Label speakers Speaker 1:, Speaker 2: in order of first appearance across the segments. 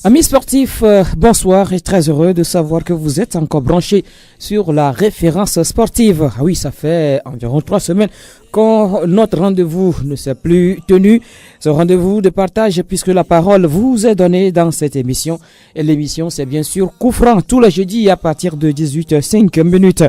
Speaker 1: Amis sportifs, bonsoir et très heureux de savoir que vous êtes encore branchés sur la référence sportive. Ah oui, ça fait environ 3 semaines quand notre rendez-vous ne s'est plus tenu. Ce rendez-vous de partage puisque la parole vous est donnée dans cette émission. Et l'émission, c'est bien sûr Coup franc tous les jeudis à partir de 18h05.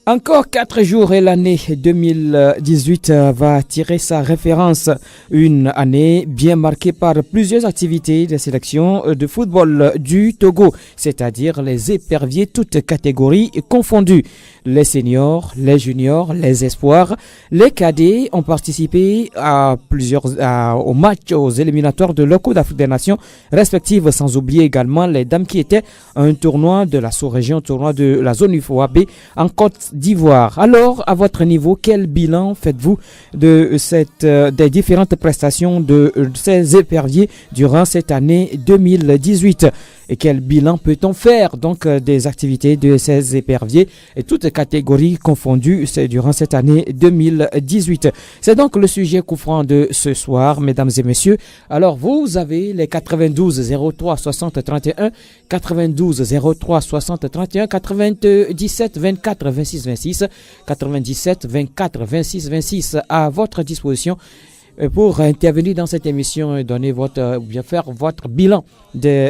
Speaker 1: Encore 4 jours et l'année 2018 va tirer sa référence. Une année bien marquée par plusieurs activités de sélection de football du Togo, c'est-à-dire les éperviers toutes catégories confondues. Les seniors, les juniors, les espoirs, les cadets ont participé aux matchs, aux éliminatoires de la Coupe d'Afrique des Nations respectives, sans oublier également les dames qui étaient à un tournoi de la sous-région, tournoi de la zone UFOAB en Côte d'Ivoire. Alors, à votre niveau, quel bilan faites-vous de des différentes prestations de ces éperviers durant cette année 2018? Et quel bilan peut-on faire donc des activités de ces éperviers et toutes catégories confondues durant cette année 2018? C'est donc le sujet coup franc de ce soir, mesdames et messieurs. Alors, vous avez les 92 03 60 31, 92 03 60 31, 97 24 26 26, 97 24 26 26 à votre disposition pour intervenir dans cette émission et donner faire votre bilan des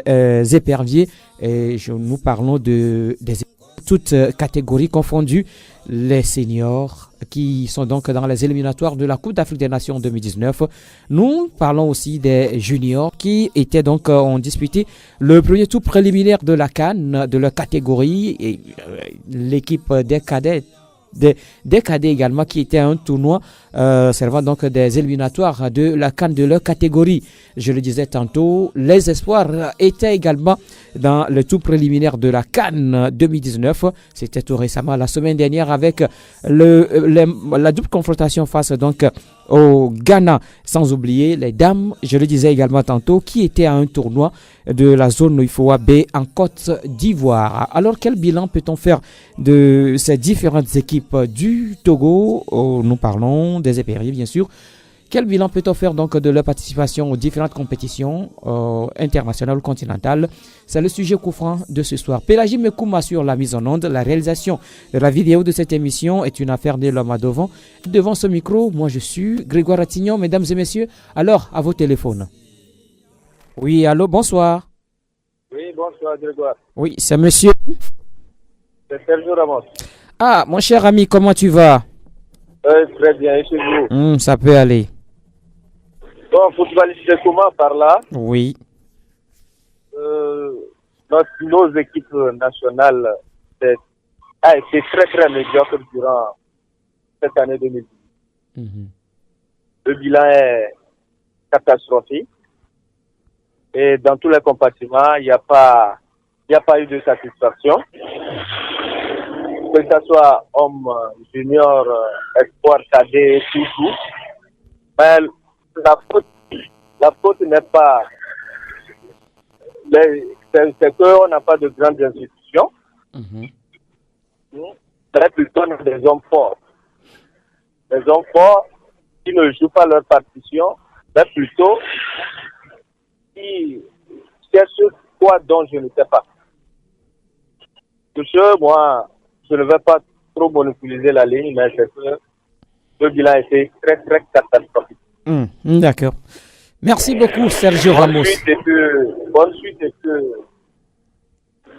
Speaker 1: éperviers. Et nous parlons des toutes catégories confondues, les seniors qui sont donc dans les éliminatoires de la Coupe d'Afrique des Nations 2019. Nous parlons aussi des juniors qui étaient donc ont disputé le premier tour préliminaire de la CAN de leur catégorie et l'équipe des cadets. Des cadets également qui étaient à un tournoi servant donc des éliminatoires de la CAN de leur catégorie. Je le disais tantôt, les espoirs étaient également dans le tour préliminaire de la CAN 2019. C'était tout récemment, la semaine dernière, avec la double confrontation face donc au Ghana, sans oublier les dames, je le disais également tantôt, qui étaient à un tournoi de la zone UFOAB en Côte d'Ivoire. Alors, quel bilan peut-on faire de ces différentes équipes du Togo? Nous parlons des éperviers, bien sûr. Quel bilan peut-on faire donc de leur participation aux différentes compétitions internationales ou continentales? C'est le sujet coup franc de ce soir. Pélagie Mekouma sur la mise en onde. La réalisation de la vidéo de cette émission est une affaire de l'homme à devant. Devant ce micro, moi je suis Grégoire Attignon, mesdames et messieurs. Alors, à vos téléphones. Oui, allô, bonsoir.
Speaker 2: Oui, bonsoir Grégoire.
Speaker 1: Oui, c'est monsieur.
Speaker 2: C'est Sergio Ramos.
Speaker 1: Ah, mon cher ami, comment tu vas?
Speaker 2: Très bien, et chez vous?
Speaker 1: Ça peut aller.
Speaker 2: Bon, footballiste comment par là?
Speaker 1: Oui.
Speaker 2: Nos équipes nationales a été très très médiocre durant cette année 2010. Le bilan est catastrophique. Et dans tous les compartiments, il n'y a pas eu de satisfaction. Que ce soit homme, junior, espoir, cadet, tout. Mais la faute n'est pas... C'est qu'on n'a pas de grandes institutions. C'est plutôt des hommes forts. Des hommes forts qui ne jouent pas leur partition, mais plutôt qui cherchent quoi dont je ne sais pas. Tout ce, moi, je ne vais pas trop monopoliser la ligne, mais c'est que le bilan a été très, très catastrophique.
Speaker 1: D'accord. Merci beaucoup, Sergio Ramos.
Speaker 2: Bonne suite et que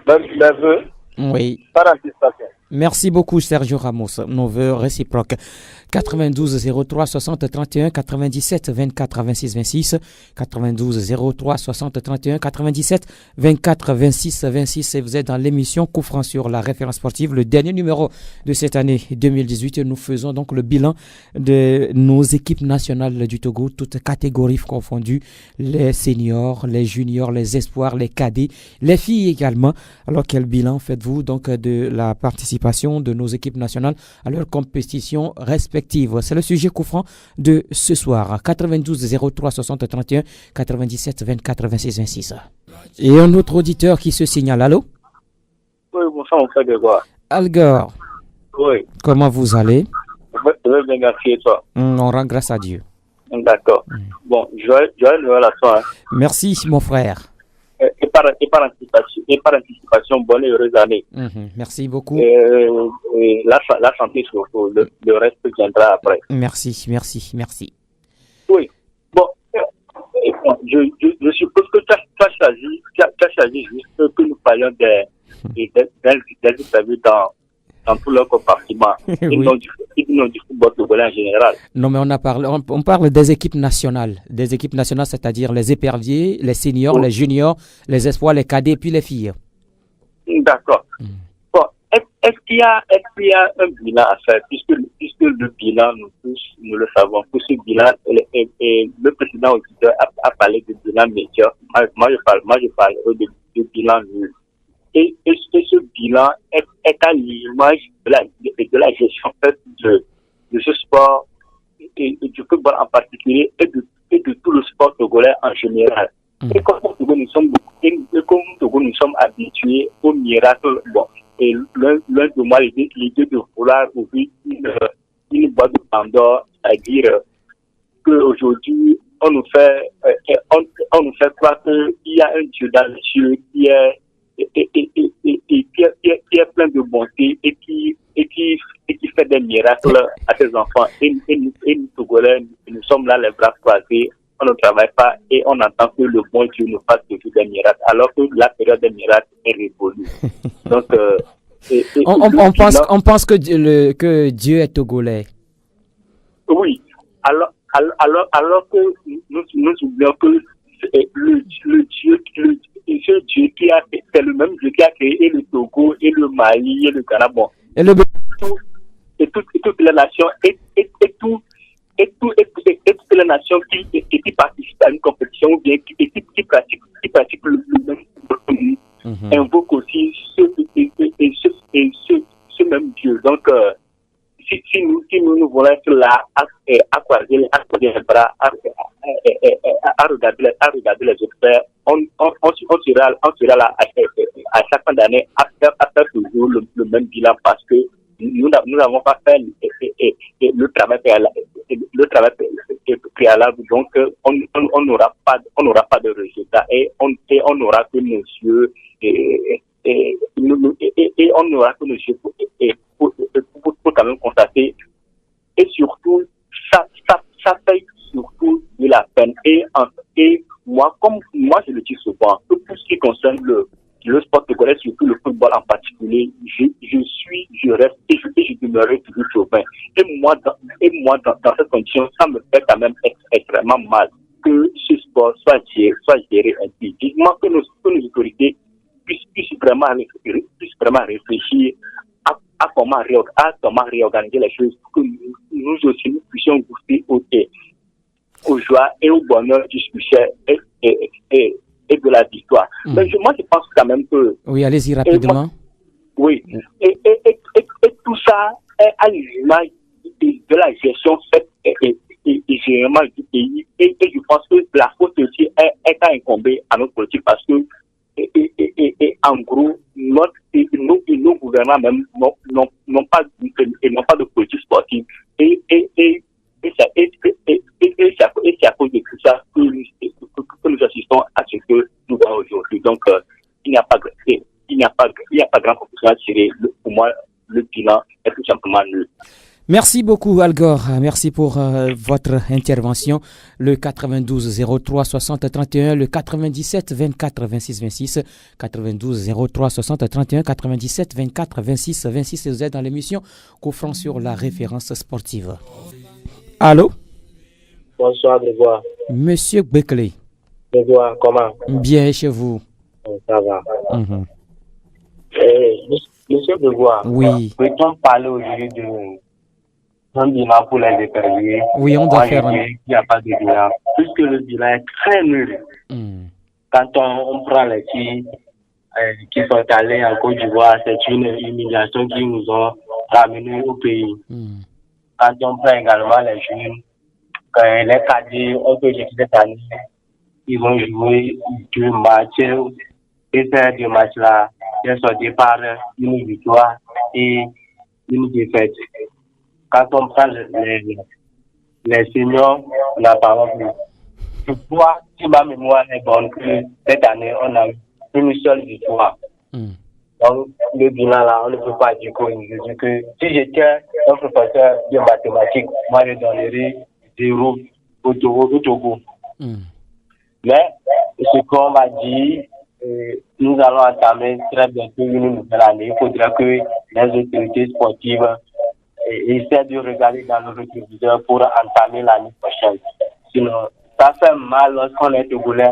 Speaker 2: mes voeux.
Speaker 1: Oui.
Speaker 2: Par anticipation.
Speaker 1: Merci beaucoup, Sergio Ramos. Nos voeux réciproques. 92 03 60 31 97 24 26 26, 92 03 60 31 97 24 26 26, et vous êtes dans l'émission Coup franc sur la référence sportive, le dernier numéro de cette année 2018. Nous faisons donc le bilan de nos équipes nationales du Togo, toutes catégories confondues, les seniors, les juniors, les espoirs, les cadets, les filles également. Alors quel bilan faites-vous donc de la participation de nos équipes nationales à leur compétition respective? C'est le sujet coup franc de ce soir. 92 03 60 31 97 24 26 26. Et un autre auditeur qui se signale. Allô?
Speaker 2: Oui, bonsoir, mon frère Grégoire.
Speaker 1: Algor.
Speaker 2: Oui.
Speaker 1: Comment vous allez?
Speaker 2: Je vais bien, merci, et toi?
Speaker 1: On rend grâce à Dieu.
Speaker 2: D'accord. Bon, Joël à toi.
Speaker 1: Merci, mon frère.
Speaker 2: par anticipation, bonne et heureuse année.
Speaker 1: Merci beaucoup.
Speaker 2: La santé surtout, le reste viendra après.
Speaker 1: Merci.
Speaker 2: Oui. Bon, je suppose que tu as choisi juste que nous parlions des interviews dans tout leur compartiment, et non du football togolais en général.
Speaker 1: Non, mais on parle des équipes nationales, c'est-à-dire les éperviers, les seniors, les juniors, les espoirs, les cadets, puis les filles.
Speaker 2: D'accord. Bon, est-ce qu'il y a un bilan à faire, puisque le bilan, nous tous, nous le savons, que ce bilan, le président auditeur a parlé de bilan médiocre. Moi, je parle de bilan nul. Et ce bilan est à l'image de la gestion de ce sport et du football en particulier et de tout le sport togolais en général. Et comme au Togo, nous sommes habitués au miracle. Bon, et l'un de moi, l'idée de vouloir ouvrir une boîte de Pandore, c'est-à-dire qu'aujourd'hui, on nous fait croire qu'il y a un Dieu dans les cieux qui est plein de bonté et qui fait des miracles à ses enfants. Et nous, Togolais, nous sommes là les bras croisés, on ne travaille pas et on attend que le bon Dieu nous fasse toujours des miracles, alors que la période des miracles est révolue. Donc,
Speaker 1: on pense que Dieu est togolais.
Speaker 2: Oui, alors que nous oublions que ce Dieu c'est le même Dieu qui a créé le Togo et le Mali et le Ghana, bon, et toutes les nations et toutes les nations qui participent à une compétition ou bien qui pratiquent le même invoquent aussi ce même Dieu. Donc, si nous voulons être là à croiser les bras, à regarder les autres faire, on sera là à chaque fin d'année à faire toujours le même bilan, parce que nous n'avons pas fait le travail préalable, donc on n'aura pas de résultats et on n'aura que nos yeux et on n'aura que nos yeux pour quand même constater, et surtout ça fait surtout de la peine et moi je le dis souvent, que pour ce qui concerne le sport togolais, surtout le football en particulier, je reste et je demeurerai toujours chauvin. Et moi dans cette condition, ça me fait quand même extrêmement mal que ce sport soit géré individuellement, que nos autorités puissent vraiment réfléchir à comment réorganiser les choses pour que nous aussi nous puissions goûter aux joies et au bonheur du succès et de la victoire. Mais moi, je pense quand même que...
Speaker 1: Oui, allez-y rapidement.
Speaker 2: Et tout ça est à l'image de la gestion faite et généralement du pays. Et je pense que la faute aussi est à incomber à notre politique, parce que en gros, nos gouvernants même n'ont pas de politique sportive. Et c'est à cause de tout ça que nous assistons à ce que nous voyons aujourd'hui. Donc, il n'y a pas grand conclusion à tirer. Pour moi, le bilan est tout simplement nul.
Speaker 1: Merci beaucoup, Algor. Merci pour votre intervention. Le 92 03 60 31, le 97 24 26 26, 92 03 60 31, 97 24 26 26. Vous êtes dans l'émission Couvrant sur la référence sportive. Allô?
Speaker 3: Bonsoir, Grégoire.
Speaker 1: Monsieur Beckley.
Speaker 3: Grégoire, comment?
Speaker 1: Bien, chez vous.
Speaker 3: Ça va. Monsieur Grégoire,
Speaker 1: oui.
Speaker 3: Peut-on parler aujourd'hui d'un bilan pour les éperviers?
Speaker 1: Oui, on doit faire un...
Speaker 3: Il n'y a pas de bilan, puisque le bilan est très nul. Quand on prend les filles qui sont allées en Côte d'Ivoire, c'est une humiliation qui nous ont ramenés au pays. Quand on prend également les jeunes, les cadets, on peut dire que cette année, ils vont jouer 2 matchs, et ces 2 matchs-là, ils sont par une victoire et une défaite. Quand on prend les seniors, on n'a pas plus. Je crois, si ma mémoire est bonne, que cette année, on a eu une seule victoire. Donc, le bilan là, on ne peut pas dire que si j'étais un professeur de mathématiques, moi je donnerais 0 au Togo. Mais ce qu'on va dire, nous allons entamer très bientôt une nouvelle année. Il faudra que les autorités sportives essaient de regarder dans le rétroviseur pour entamer l'année prochaine. Sinon, ça fait mal lorsqu'on est togolais.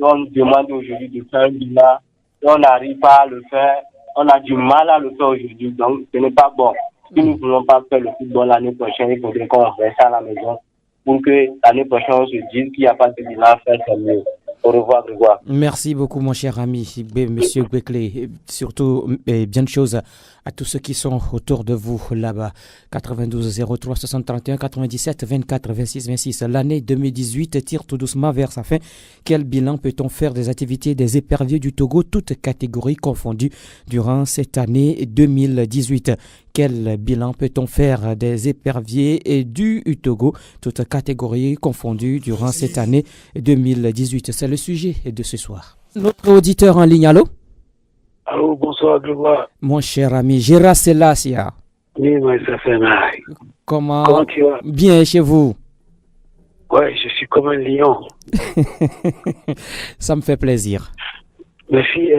Speaker 3: On nous demande aujourd'hui de faire un bilan. Et on n'arrive pas à le faire. On a du mal à le faire aujourd'hui. Donc, ce n'est pas bon. Si nous ne voulons pas faire le football l'année prochaine, il faudrait qu'on reste à la maison pour que l'année prochaine, on se dise qu'il n'y a pas de bilan à faire, c'est mieux. Au revoir, Grégoire.
Speaker 1: Merci beaucoup, mon cher ami, monsieur Bekele. Surtout, bien de choses à tous ceux qui sont autour de vous là-bas. 92 03 60 31 97 24 26 26. L'année 2018 tire tout doucement vers sa fin. Quel bilan peut-on faire des activités des éperviers du Togo, toutes catégories confondues, durant cette année 2018? Quel bilan peut-on faire des éperviers du Togo, toutes catégories confondues, durant cette année 2018? C'est le sujet de ce soir. Notre auditeur en ligne, allô?
Speaker 4: Allô, bonsoir, Grégoire.
Speaker 1: Mon cher ami, Gérard Selassia.
Speaker 4: Oui, mais ça fait mal.
Speaker 1: Comment
Speaker 4: tu vas?
Speaker 1: Bien, chez vous?
Speaker 4: Ouais, je suis comme un lion.
Speaker 1: Ça me fait plaisir.
Speaker 4: Merci.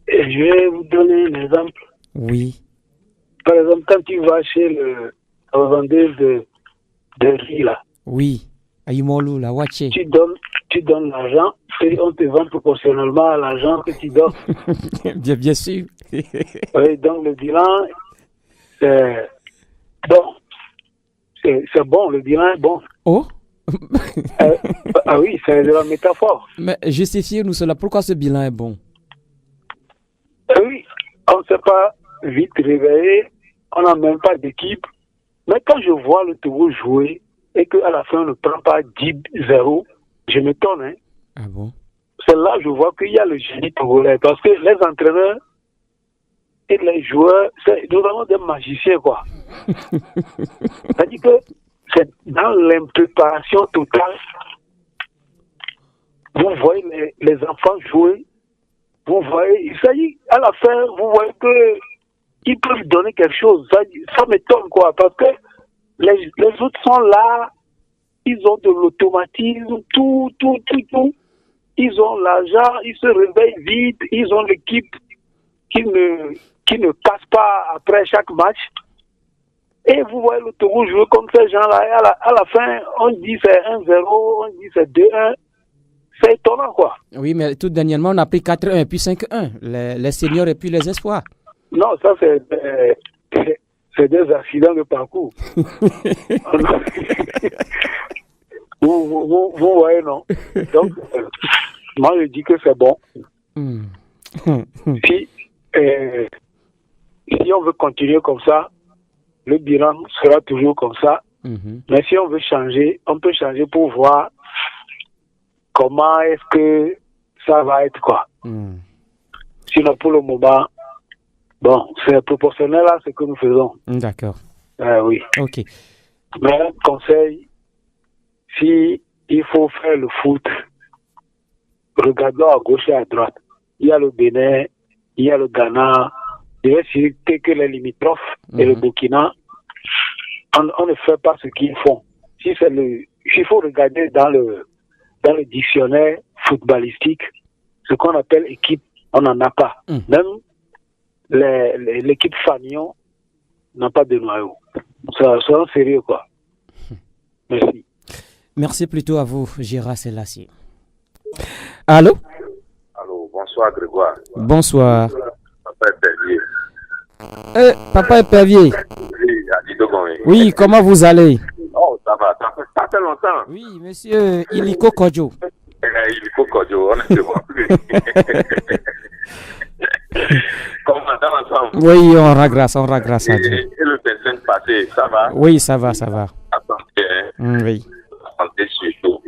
Speaker 4: Je vais vous donner un exemple.
Speaker 1: Oui.
Speaker 4: Par exemple, quand tu vas chez le vendeur de riz, là.
Speaker 1: Oui. Aïmolou, la Wache.
Speaker 4: Tu donnes l'argent et on te vend proportionnellement à l'argent que tu donnes.
Speaker 1: bien sûr.
Speaker 4: Oui, donc le bilan, c'est bon. C'est bon, le bilan est bon.
Speaker 1: Oh?
Speaker 4: Ah oui, c'est de la métaphore.
Speaker 1: Mais justifiez-nous cela. Pourquoi ce bilan est bon?
Speaker 4: Oui, on ne s'est pas vite réveillé. On n'a même pas d'équipe. Mais quand je vois le Togo jouer et qu'à la fin on ne prend pas 10-0, je m'étonne. Hein.
Speaker 1: Ah bon? C'est
Speaker 4: là que je vois qu'il y a le génie togolais. Parce que les entraîneurs et les joueurs, nous avons des magiciens, quoi. C'est-à-dire que c'est dans l'impréparation totale. Vous voyez les enfants jouer. Vous voyez, il s'agit, à la fin, vous voyez qu'ils peuvent donner quelque chose. Ça m'étonne, quoi. Parce que les autres sont là. Ils ont de l'automatisme, tout. Ils ont l'argent, ils se réveillent vite, ils ont l'équipe qui ne casse pas après chaque match. Et vous voyez le Togo jouer comme ces gens-là. Et à la fin, on dit c'est 1-0, on dit c'est 2-1. C'est étonnant, quoi.
Speaker 1: Oui, mais tout dernièrement, on a pris 4-1 puis 5-1. Les seniors et puis les espoirs.
Speaker 4: Non, ça c'est des accidents de parcours. vous voyez, non? Donc, moi, je dis que c'est bon. Si on veut continuer comme ça, le bilan sera toujours comme ça. Mais si on veut changer, on peut changer pour voir comment est-ce que ça va être, quoi. Sinon, pour le moment, bon, c'est proportionnel à ce que nous faisons.
Speaker 1: D'accord.
Speaker 4: Oui.
Speaker 1: Ok.
Speaker 4: Mais un conseil, si il faut faire le foot, regardons à gauche et à droite. Il y a le Bénin, il y a le Ghana, je vais citer que les limitrophes et le Burkina, on ne fait pas ce qu'ils font. S'il faut regarder dans le dictionnaire footballistique, ce qu'on appelle équipe, on n'en a pas. Même l'équipe Fagnon n'a pas de noyau. Ça sérieux, quoi. Merci.
Speaker 1: Merci plutôt à vous, Gérard Selassie. Allô?
Speaker 5: Allô, bonsoir Grégoire.
Speaker 1: Bonsoir.
Speaker 5: Papa Épervier.
Speaker 1: Papa Épervier. Oui, comment vous allez?
Speaker 5: Oh, ça va, ça fait longtemps.
Speaker 1: Oui, monsieur Iliko Kodjo.
Speaker 5: Iliko Kodjo, on ne se voit plus. Comment dans l'ensemble?
Speaker 1: Oui, on rend grâce à Dieu.
Speaker 5: Et le personne passé, ça va?
Speaker 1: Oui, ça va.
Speaker 5: Attendez,
Speaker 1: oui.
Speaker 5: Attendez surtout.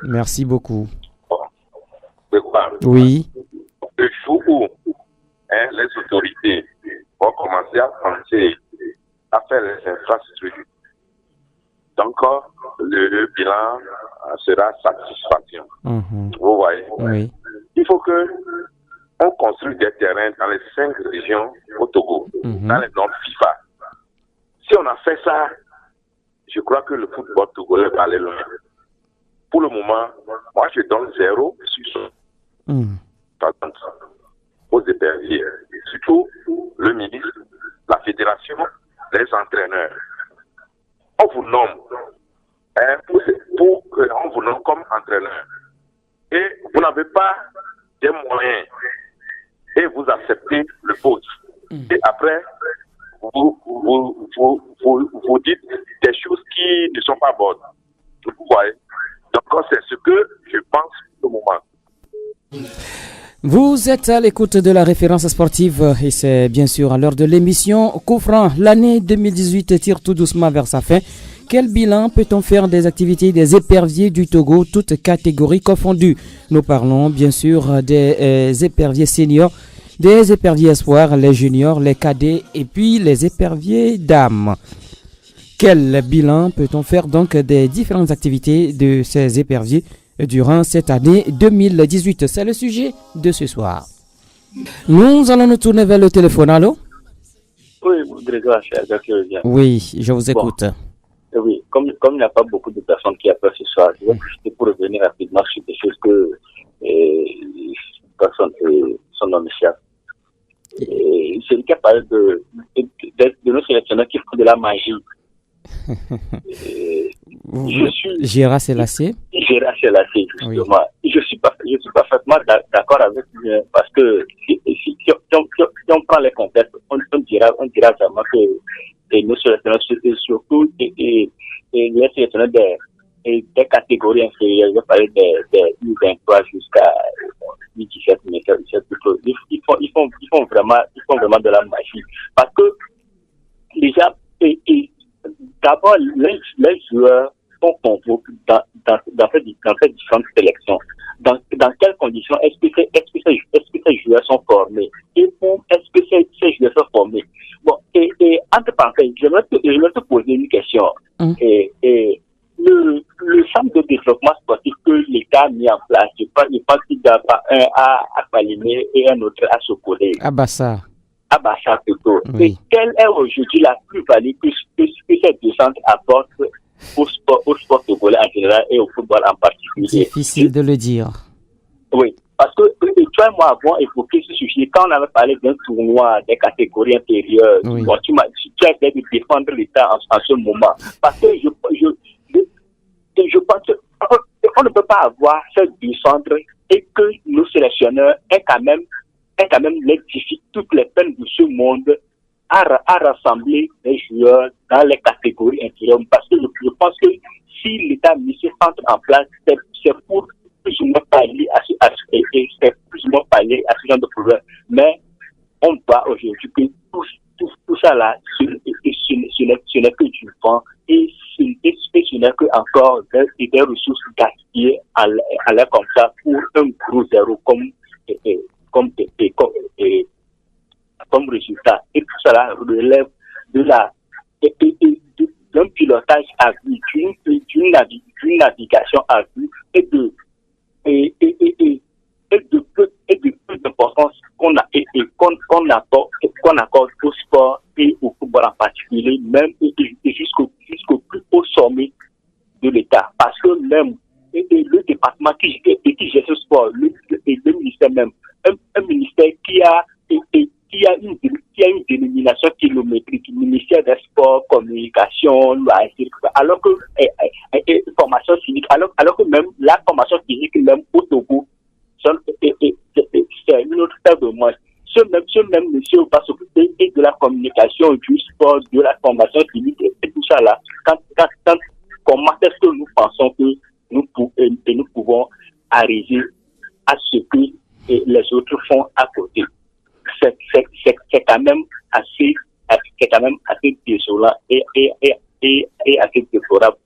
Speaker 1: Merci beaucoup.
Speaker 5: Bon. Grégoire.
Speaker 1: Oui.
Speaker 5: Le jour où les autorités vont commencer à penser à faire les infrastructures, donc le bilan sera satisfaisant. Vous voyez?
Speaker 1: Oui.
Speaker 5: faut que on construise des terrains dans les 5 régions au Togo, dans les normes FIFA. Si on a fait ça, je crois que le football togolais va aller loin. Pour le moment, moi je donne 0 sur aux éperviers. Surtout le ministre, la fédération, les entraîneurs. On vous nomme, on vous nomme comme entraîneur. Et vous n'avez pas des moyens. Et vous acceptez le poste. Et après, vous dites des choses qui ne sont pas bonnes. Vous voyez? Donc c'est ce que je pense au moment.
Speaker 1: Vous êtes à l'écoute de la référence sportive et c'est bien sûr à l'heure de l'émission Coup franc. L'année 2018 tire tout doucement vers sa fin. Quel bilan peut-on faire des activités des éperviers du Togo, toutes catégories confondues? Nous parlons bien sûr des éperviers seniors, des éperviers espoirs, les juniors, les cadets et puis les éperviers dames. Quel bilan peut-on faire donc des différentes activités de ces éperviers durant cette année 2018? C'est le sujet de ce soir. Nous allons nous tourner vers le téléphone. Allô?
Speaker 6: Oui,
Speaker 1: oui, je vous écoute.
Speaker 6: Bon, oui, comme il n'y a pas beaucoup de personnes qui appellent ce soir, je vais profiter pour revenir rapidement sur des choses que personne son nom échappe. C'est le cas par exemple de nos sélectionneurs qui font de la magie.
Speaker 1: Gérard Selassie,
Speaker 6: justement. Oui. Je suis parfaitement d'accord avec lui parce que si on prend les contextes, on dira vraiment que nos sélectionneurs, surtout les sélectionneurs des catégories inférieures, je vais parler des U23 jusqu'à U17, mais ils font vraiment de la magie. Parce que déjà, d'abord, les joueurs sont convoqués dans ces différentes sélections. Dans quelles conditions est-ce que ces joueurs sont formés? Est-ce que ces joueurs sont formés? Bon, et entre parenthèses, je vais te poser une question. Et le centre de développement sportif que l'État a mis en place, je pense qu'il y a un à Palimé et un autre à Sokolé.
Speaker 1: À
Speaker 6: Bassa plutôt.
Speaker 1: Oui.
Speaker 6: Et quelle est aujourd'hui la plus-value que ces deux centres apportent au sport togolais en général et au football en particulier?
Speaker 1: Difficile de le dire.
Speaker 6: Oui, parce que toi et moi avons évoqué ce sujet quand on avait parlé d'un tournoi des catégories inférieures.
Speaker 1: Oui.
Speaker 6: Bon, tu as essayé de défendre l'État en ce moment. Parce que je pense qu'on ne peut pas avoir ces deux centres et que nos sélectionneurs aient quand même toutes les peines de ce monde à rassembler les joueurs dans les catégories inférieures. Parce que je pense que si l'État a mis ce centre en place, c'est pour plus ou moins pallier à ce genre de problème. Mais on voit aujourd'hui que tout ça là, ce n'est que du vent et ce n'est que encore des ressources gaspillées à l'air comme ça pour un gros zéro comme résultat. Et tout cela relève d'un pilotage à vue, d'une navigation à vue et de peu d'importance qu'on accorde au sport et au football en particulier, même et jusqu'au plus haut sommet de l'État. Parce que même le département qui gère ce sport, le ministère même, un ministère qui a une dénomination kilométrique, ministère des sports, communication, loisirs, alors que formation physique, alors que même la formation physique même au Togo, c'est une autre terre de moins. Ce même monsieur va s'occuper de la communication, du sport, de la formation physique et tout ça là. Comment est-ce que nous pensons que nous pouvons arriver à ce que les autres font à côté? C'est quand même assez désolant et assez déplorable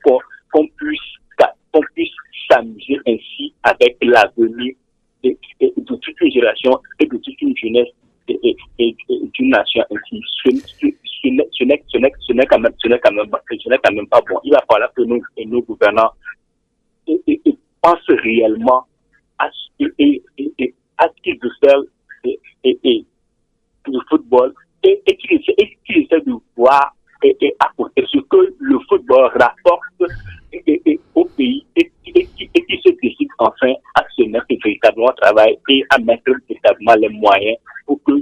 Speaker 6: qu'on puisse s'amuser ainsi avec l'avenir de toute une génération et de toute une jeunesse et d'une nation ainsi. Ce n'est quand même pas bon. Il va falloir que nos gouvernants pensent réellement à à ce qu'il veut faire et du football et qui essaie de voir et à côté ce que le football rapporte au pays et qui se décide enfin à se mettre véritablement au travail et à mettre véritablement les moyens pour que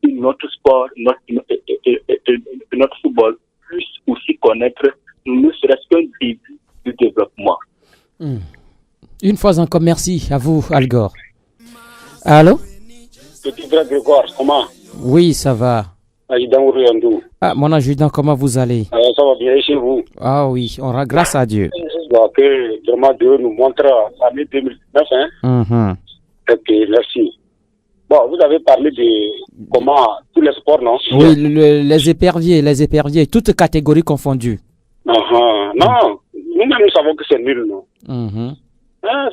Speaker 6: notre sport, notre football puisse aussi connaître ne serait-ce qu'un début de développement.
Speaker 1: Une fois encore, merci à vous, Al Gore. Allô?
Speaker 7: Petit frère Grégoire, comment?
Speaker 1: Oui, ça va. Mon adjudant, comment vous allez?
Speaker 7: Ça va bien chez vous?
Speaker 1: Ah oui, on rend grâce à Dieu.
Speaker 7: Que vraiment Dieu nous montre l'année 2019. Hein? Ok, merci. Bon, vous avez parlé de comment tous les sports, non?
Speaker 1: Oui, les éperviers, toutes catégories confondues.
Speaker 7: Non, nous-mêmes nous savons que c'est nul, non?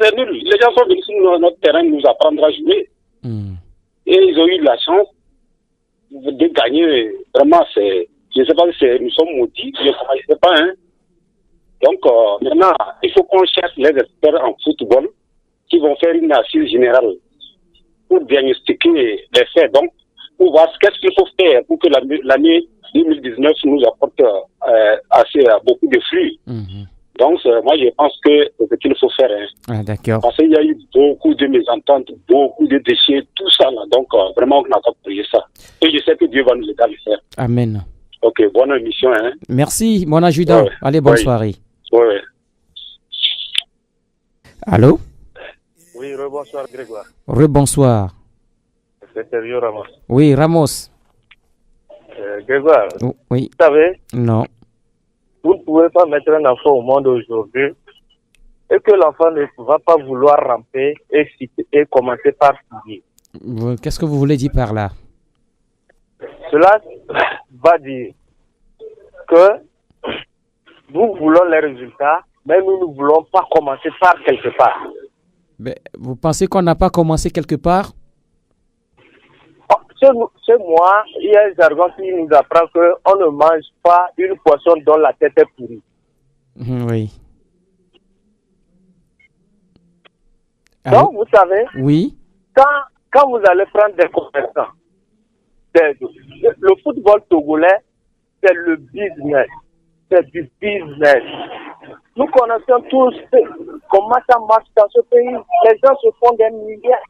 Speaker 7: C'est nul. Les gens sont venus sur notre terrain nous apprendre à jouer. Et ils ont eu la chance de gagner. Vraiment, je ne sais pas si nous sommes maudits, je ne sais pas. Hein. Donc, maintenant, il faut qu'on cherche les experts en football qui vont faire une assise générale pour diagnostiquer les faits. Donc, pour voir qu'est-ce qu'il faut faire pour que l'année 2019 nous apporte beaucoup de fruits. Donc, moi, je pense que c'est ce qu'il faut faire. Hein.
Speaker 1: Ah, d'accord.
Speaker 7: Parce qu'il y a eu beaucoup de mésententes, beaucoup de déchets, tout ça. Là. Donc, vraiment, on n'a pas prié ça. Et je sais que Dieu va nous aider à le faire.
Speaker 1: Amen.
Speaker 7: Ok, bonne émission. Hein.
Speaker 1: Merci, mon adjudant. Ouais. Allez, bonne soirée.
Speaker 7: Oui.
Speaker 1: Allô?
Speaker 2: Oui, rebonsoir, Grégoire.
Speaker 1: Rebonsoir.
Speaker 2: C'est Sergio Ramos.
Speaker 1: Oui, Ramos.
Speaker 2: Grégoire,
Speaker 1: oui.
Speaker 2: Vous savez?
Speaker 1: Non.
Speaker 2: Vous ne pouvez pas mettre un enfant au monde aujourd'hui et que l'enfant ne va pas vouloir ramper et commencer par fouiller.
Speaker 1: Qu'est-ce que vous voulez dire par là?
Speaker 2: Cela va dire que nous voulons les résultats, mais nous ne voulons pas commencer par quelque part.
Speaker 1: Mais vous pensez qu'on n'a pas commencé quelque part?
Speaker 2: Chez moi, il y a un jargon qui nous apprend qu'on ne mange pas une poisson dont la tête est pourrie.
Speaker 1: Oui.
Speaker 2: Donc, vous savez,
Speaker 1: oui.
Speaker 2: Quand vous allez prendre des commerçants, le football togolais, c'est le business. C'est du business. Nous connaissons tous comment ça marche dans ce pays. Les gens se font des milliards,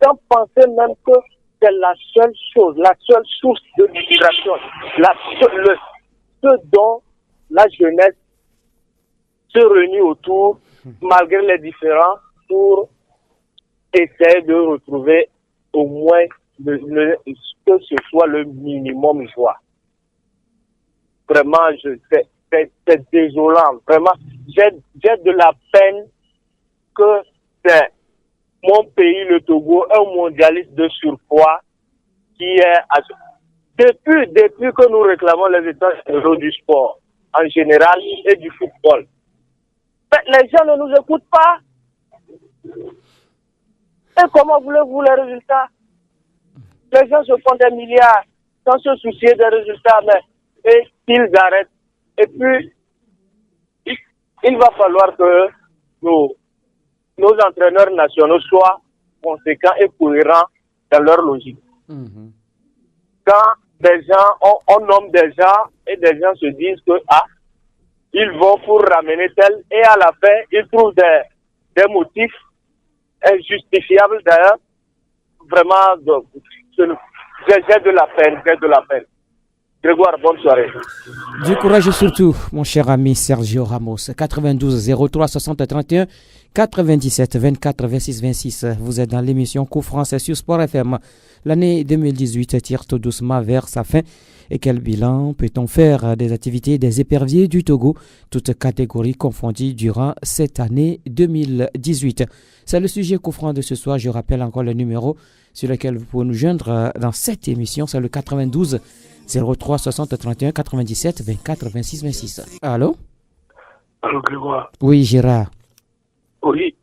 Speaker 2: sans penser même que c'est la seule chose, la seule source de distraction, ce dont la jeunesse se réunit autour, malgré les différends, pour essayer de retrouver au moins que ce soit le minimum joie. Vraiment, c'est désolant. Vraiment, j'ai de la peine que c'est mon pays, le Togo, un mondialiste de surpoids qui est... Depuis que nous réclamons les états généraux du sport en général et du football, mais les gens ne nous écoutent pas. Et comment voulez-vous les résultats? Les gens se font des milliards sans se soucier des résultats, mais et qu'ils arrêtent. Et puis, il va falloir que nos entraîneurs nationaux soient conséquents et cohérents dans leur logique. Quand des gens, on nomme des gens et des gens se disent que ils vont pour ramener tel, et à la fin, ils trouvent des motifs injustifiables d'ailleurs. Vraiment, j'ai de la peine, Grégoire, bonne soirée.
Speaker 1: Du courage surtout, mon cher ami Sergio Ramos. 92 03 60 31 97 24 26 26. Vous êtes dans l'émission Coup Français sur Sport FM. L'année 2018 tire tout doucement vers sa fin. Et quel bilan peut-on faire des activités des éperviers du Togo, toutes catégories confondues durant cette année 2018? C'est le sujet Coup Franc de ce soir. Je rappelle encore le numéro sur lequel vous pouvez nous joindre dans cette émission. C'est le 92 03 60 31 97 24 26 26. Allô?
Speaker 4: Allô, Grégoire?
Speaker 1: Oui, Gérard.
Speaker 4: Oui,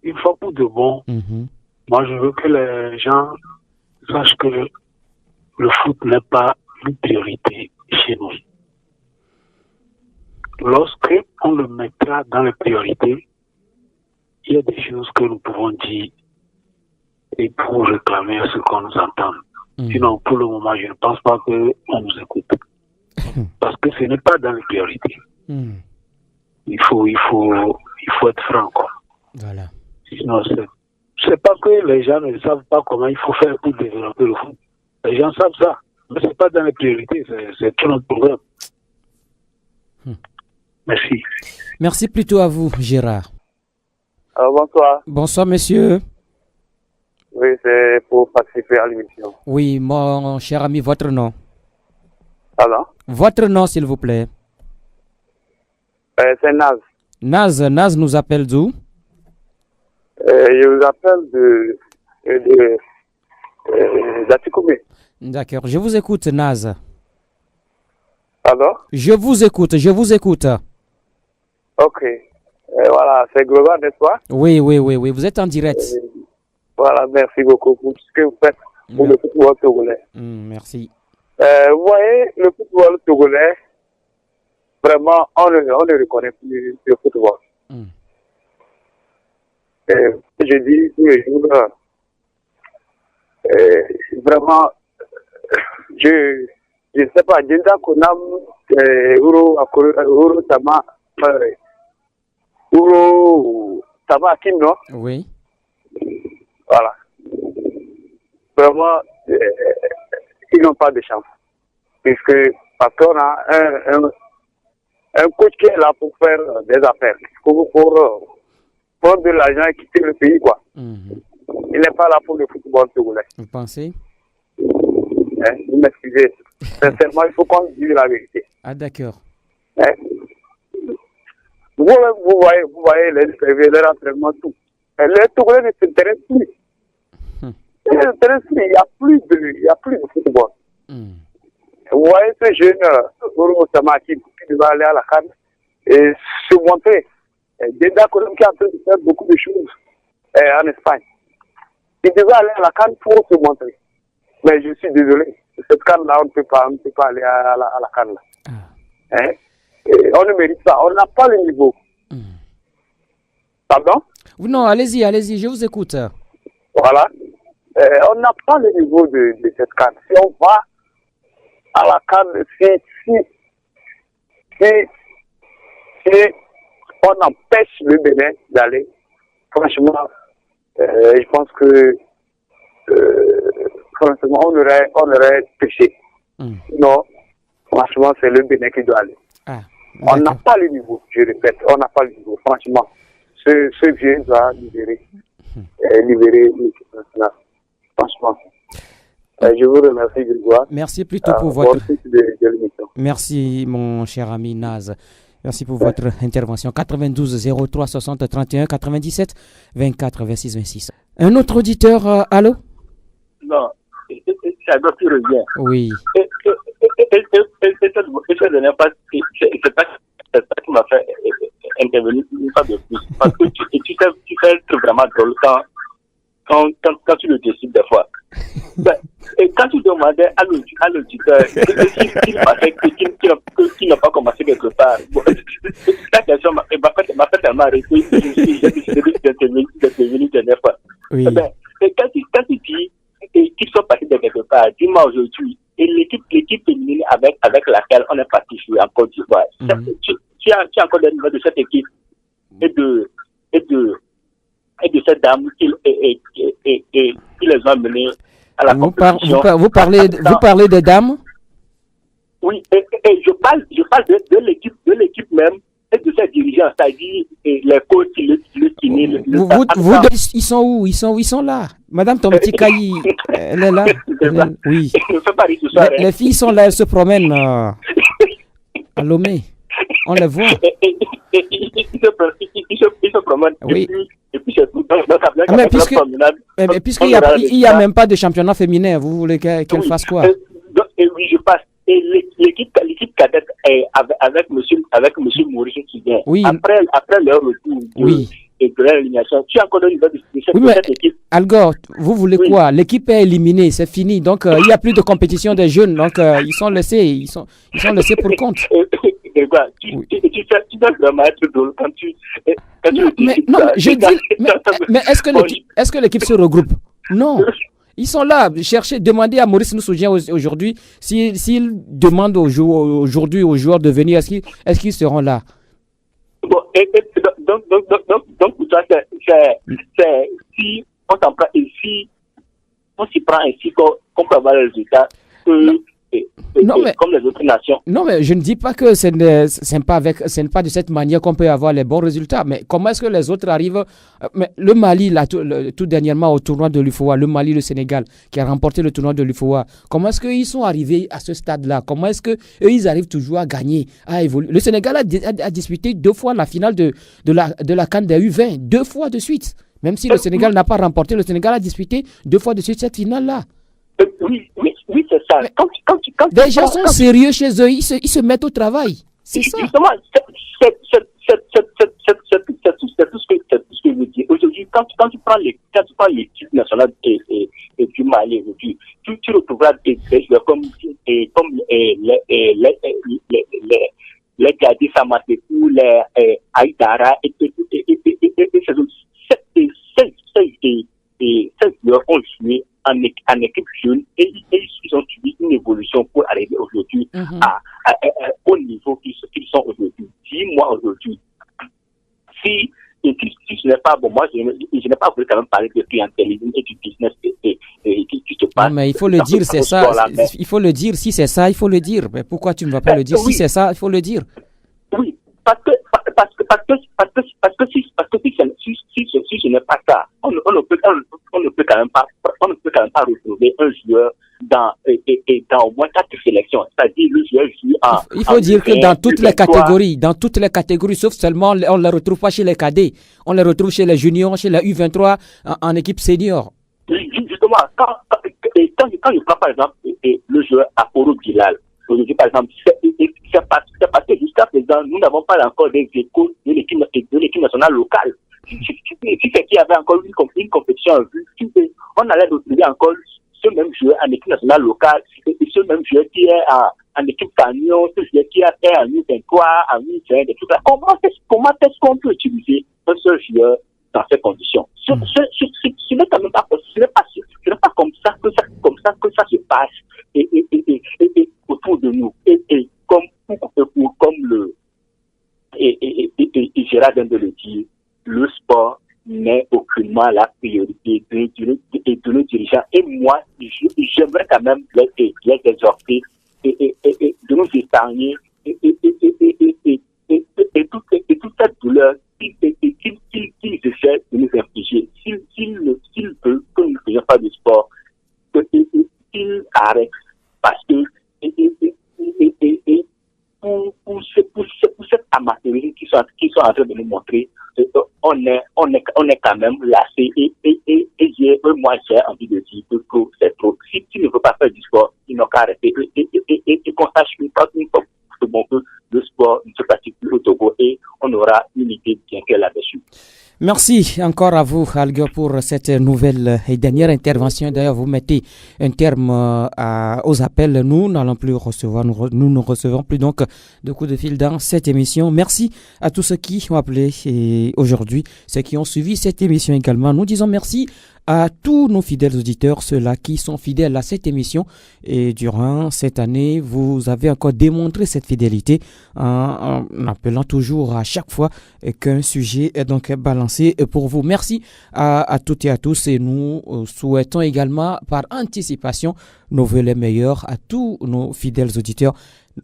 Speaker 4: une fois pour de bon, moi je veux que les gens sachent que le foot n'est pas une priorité chez nous. Lorsque on le mettra dans les priorités, il y a des choses que nous pouvons dire et pour réclamer ce qu'on nous entend. Sinon, pour le moment, je ne pense pas qu'on nous écoute. Parce que ce n'est pas dans les priorités. Il faut être franc, quoi.
Speaker 1: Voilà.
Speaker 4: Sinon, c'est pas que les gens ne savent pas comment il faut faire pour développer le foot. Les gens savent ça. Mais c'est pas dans les priorités. C'est tout notre programme. Merci.
Speaker 1: Merci plutôt à vous, Gérard.
Speaker 2: Bonsoir.
Speaker 1: Bonsoir, monsieur.
Speaker 2: Oui, c'est pour participer à l'émission.
Speaker 1: Oui, mon cher ami, votre nom.
Speaker 2: Alors?
Speaker 1: Votre nom, s'il vous plaît.
Speaker 2: C'est Naz.
Speaker 1: Naz nous appelle d'où?
Speaker 2: Je vous appelle d'Atikoumé.
Speaker 1: D'accord, je vous écoute, Naz.
Speaker 2: Alors?
Speaker 1: Je vous écoute.
Speaker 2: Ok. Voilà, c'est Global, n'est-ce pas?
Speaker 1: Oui, vous êtes en direct.
Speaker 2: Voilà, merci beaucoup pour ce que vous faites pour le football togolais.
Speaker 1: Merci.
Speaker 2: Vous voyez, le football togolais, vraiment, on ne reconnaît plus le football. Je dis tous les jours, vraiment, je ne sais pas, Djenda Konam, Uro Tama, Uro Tama Akim, non?
Speaker 1: Oui.
Speaker 2: Voilà. Vraiment, ils n'ont pas de chance. Parce qu'on a un coach qui est là pour faire des affaires, pour prendre de l'argent et quitter le pays, quoi. Il n'est pas là pour le football togolais.
Speaker 1: Vous pensez?
Speaker 2: Vous m'excusez. Sincèrement, il faut qu'on dise la vérité.
Speaker 1: Ah, d'accord.
Speaker 2: Vous voyez les entraînements, tout. Les Togolais ne s'intéressent plus. Il n'y a plus de football. Vous voyez ce jeune Oro Samaki qui va aller à la CAN et se montrer. Djenda Konam qui est en train de faire beaucoup de choses en Espagne. Il devait aller à la CAN pour se montrer. Mais je suis désolé. Cette CAN-là, on ne peut pas aller à la CAN-là. On ne mérite pas. On n'a pas le niveau. Pardon?
Speaker 1: Non, allez-y, je vous écoute.
Speaker 2: Voilà. On n'a pas le niveau de cette CAN. Si on va à la CAN, si on empêche le Bénin d'aller, franchement, je pense que franchement, on aurait péché. Non, franchement, c'est le Bénin qui doit aller. On n'a pas le niveau, je répète, on n'a pas le niveau. Franchement, ce vieux doit libérer l'équipe nationale. Franchement. Je vous remercie, Grégoire.
Speaker 1: Merci plutôt pour votre... Merci, mon cher ami Naz. Merci pour votre intervention. 92 03 60 31 97 24 26 26. Un autre auditeur, allô?
Speaker 6: Non, ça doit plus revient.
Speaker 1: Oui.
Speaker 6: C'est pas ça qui m'a fait intervenir une fois de plus. Parce que tu fais un truc vraiment drôle quand tu le décides des fois. Et quand tu demandais à l'auditeur qui n'a pas commencé quelque part, la question m'a fait tellement arrêter que j'ai décidé d'intervenir dernière fois.
Speaker 1: Oui.
Speaker 6: Et quand tu dis qu'ils sont partis de quelque part, dis-moi aujourd'hui, et l'équipe féminine avec laquelle on est parti jouer en Côte d'Ivoire, tu as encore des nouvelles de cette équipe et de cette dame qui les ont menés à la compétition.
Speaker 1: Vous parlez des dames?
Speaker 6: Oui, et je parle de l'équipe même et de ses dirigeants, c'est-à-dire les coachs, le kiné.
Speaker 1: Ils sont où? Ils sont là. Madame Tomtikaï, elle est là. Oui. Les filles sont là, elles se promènent à Lomé. On les voit.
Speaker 6: Ils se promènent.
Speaker 1: Oui.
Speaker 6: Et puis c'est tout.
Speaker 1: Mais puisqu'il n'y a même pas de championnat féminin, vous voulez qu'elle fasse quoi?
Speaker 6: Et oui, je passe. Et l'équipe cadette avec monsieur Maurice qui vient.
Speaker 1: Oui.
Speaker 6: Après leur retour et de l'élimination, tu as encore donné de cette équipe.
Speaker 1: Algor, vous voulez quoi? L'équipe est éliminée, c'est fini. Donc il n'y a plus de compétition des jeunes. Donc ils sont laissés pour compte.
Speaker 6: Grégoire, tu dois vraiment être drôle quand tu
Speaker 1: mais est-ce que l'équipe se regroupe? Non. Ils sont là, chercher, demander à Maurice Nsoudjian aujourd'hui s'il demande aujourd'hui aux joueurs de venir, est-ce qu'ils seront là?
Speaker 6: Bon, donc pour toi, c'est si on s'en prend ici, on s'y prend ainsi qu'on peut avoir le résultat comme les autres nations.
Speaker 1: Non, mais je ne dis pas que ce n'est pas de cette manière qu'on peut avoir les bons résultats. Mais comment est-ce que les autres arrivent? Mais le Mali, là, tout dernièrement au tournoi de l'UFOA, le Mali, le Sénégal, qui a remporté le tournoi de l'UFOA, comment est-ce qu'ils sont arrivés à ce stade-là? Comment est-ce qu'eux, ils arrivent toujours à gagner, à évoluer? Le Sénégal a disputé 2 fois la finale de la CAN des U20, 2 fois de suite. Même si le Sénégal n'a pas remporté, le Sénégal a disputé 2 fois de suite cette finale-là.
Speaker 6: Oui, c'est ça. Quand
Speaker 1: des gens sont sérieux chez eux, ils se mettent au travail. C'est ça.
Speaker 6: Justement, c'est tout ce que je veux dire. Aujourd'hui, quand tu prends l'équipe nationale du Mali, tu retrouveras des joueurs comme les Gadi Samatekou, les Aïdara, et ces joueurs ont joué en équipe jeune et ils ont suivi une évolution pour arriver aujourd'hui au niveau qu'ils sont aujourd'hui. Dis-moi aujourd'hui, si ce n'est pas bon, moi je n'ai pas voulu quand même parler de clientélisme et du business qui se passe.
Speaker 1: Non, mais il faut le dire, c'est ça. Il faut le dire, si c'est ça, il faut le dire. Mais pourquoi tu ne vas pas le dire? Si c'est ça, il faut le dire.
Speaker 6: Oui, parce que si ce n'est pas ça, on ne peut quand même pas retrouver un joueur dans au moins 4 sélections. C'est-à-dire le joueur joue en.
Speaker 1: Il faut dire que dans toutes les catégories, sauf seulement on ne les retrouve pas chez les cadets, on les retrouve chez les juniors, chez la U23 en équipe senior.
Speaker 6: Justement, quand je prends par exemple le joueur Aporo Bilal. Aujourd'hui, par exemple, c'est parce que jusqu'à présent, nous n'avons pas encore des échos de l'équipe nationale locale. Si c'est qu'il y avait encore une compétition en vue, on allait retrouver encore ce même joueur en équipe nationale locale, et ce même joueur qui est en équipe camion, ce joueur qui est en U23, en U20, et tout ça. Comment est-ce qu'on peut utiliser un seul joueur dans ces conditions? Ce n'est quand même pas possible. Ce n'est pas comme ça que ça se passe et autour de nous. Et comme Gérard vient de le dire, le sport n'est aucunement la priorité de nos dirigeants. Et moi, j'aimerais quand même les exhorter et de nous épargner et toute cette douleur qu'ils essaient de nous infliger. S'ils veulent que nous ne faisions pas de sport, qu'ils arrêtent. Parce que pour cette amateurisme qu'ils sont en train de nous montrer, on est quand même lassé moi j'ai envie de dire que c'est trop. Si tu ne veux pas faire du sport, ils n'ont qu'à arrêter et qu'on sache une fois que le sport ne se pratique plus au Togo et on aura une idée bien claire là-dessus.
Speaker 1: Merci encore à vous, Alger, pour cette nouvelle et dernière intervention. D'ailleurs, vous mettez un terme aux appels. Nous n'allons plus recevoir, nous ne recevons plus donc de coups de fil dans cette émission. Merci à tous ceux qui ont appelé aujourd'hui, ceux qui ont suivi cette émission également. Nous disons merci à tous nos fidèles auditeurs, ceux-là qui sont fidèles à cette émission. Et durant cette année, vous avez encore démontré cette fidélité en appelant toujours à chaque fois qu'un sujet est donc balancé pour vous. Merci à toutes et à tous et nous souhaitons également par anticipation nos vœux les meilleurs à tous nos fidèles auditeurs,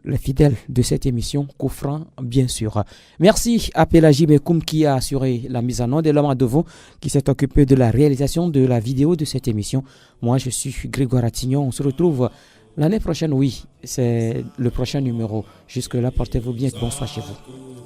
Speaker 1: les fidèles de cette émission, Koufran bien sûr. Merci à Pélagie Mekoum qui a assuré la mise en onde et l'homme à devant qui s'est occupé de la réalisation de la vidéo de cette émission. Moi je suis Grégoire Attignon, on se retrouve l'année prochaine, oui, c'est le prochain numéro. Jusque là, portez-vous bien, bonsoir chez vous.